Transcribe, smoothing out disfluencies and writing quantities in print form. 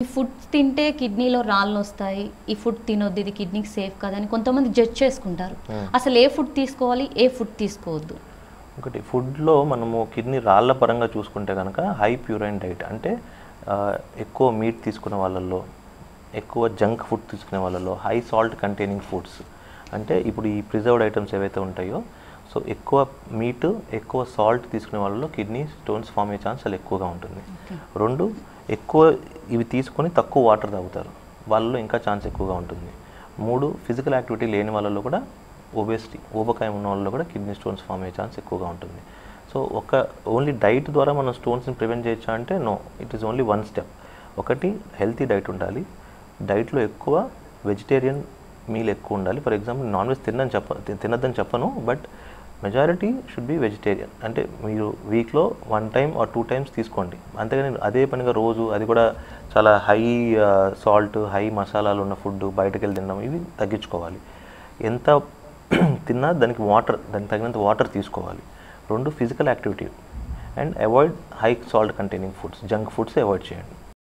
ఈ ఫుడ్ తింటే కిడ్నీలో రాళ్ళొస్తాయి. ఈ ఫుడ్ తినొద్దు, ఇది కిడ్నీకి సేఫ్ కాదని కొంతమంది జడ్జ్ చేసుకుంటారు. అసలు ఏ ఫుడ్ తీసుకోవాలి, ఏ ఫుడ్ తీసుకోవద్దు? ఒకటి ఫుడ్లో మనము కిడ్నీ రాళ్ళ పరంగా చూసుకుంటే కనుక హై ప్యూరైన్ డైట్ అంటే ఎక్కువ మీట్ తీసుకునే వాళ్ళల్లో, ఎక్కువ జంక్ ఫుడ్ తీసుకునే వాళ్ళలో, హై సాల్ట్ కంటైనింగ్ ఫుడ్స్ అంటే ఇప్పుడు ఈ ప్రిజర్వ్డ్ ఐటమ్స్ ఏవైతే ఉంటాయో, సో ఎక్కువ మీట్, ఎక్కువ సాల్ట్ తీసుకునే వాళ్ళలో కిడ్నీ స్టోన్స్ ఫామ్ అయ్యే ఛాన్స్ చాలా ఎక్కువగా ఉంటుంది. రెండు, ఎక్కువ ఇవి తీసుకొని తక్కువ వాటర్ తాగుతారు, వాళ్ళలో ఇంకా ఛాన్స్ ఎక్కువగా ఉంటుంది. మూడు, ఫిజికల్ యాక్టివిటీ లేని వాళ్ళలో కూడా ఒబేసిటీ, ఊబకాయం ఉన్న వాళ్ళలో కూడా కిడ్నీ స్టోన్స్ ఫామ్ అయ్యే ఛాన్స్ ఎక్కువగా ఉంటుంది. సో ఓన్లీ డైట్ ద్వారా మనం స్టోన్స్ని ప్రివెంట్ చేయొచ్చా అంటే no, it is only one step. ఒకటి, హెల్తీ డైట్ ఉండాలి. డైట్లో ఎక్కువ వెజిటేరియన్ మీల్ ఎక్కువ ఉండాలి. ఫర్ ఎగ్జాంపుల్ నాన్ వెజ్ తినద్దని చెప్పను, but majority should be vegetarian. అంటే మీరు వీక్లో 1 టైమ్ ఆర్ 2 టైమ్స్ తీసుకోండి, అంతేగాని అదే పనిగా రోజు అది కూడా చాలా హై సాల్ట్, హై మసాలాలు ఉన్న ఫుడ్ బయటకు వెళ్ళి తినడం, ఇవి తగ్గించుకోవాలి. ఎంత తిన్నా దానికి తగినంత వాటర్ తీసుకోవాలి. రెండు, physical activity and avoid high salt containing foods, junk foods avoid చేయండి.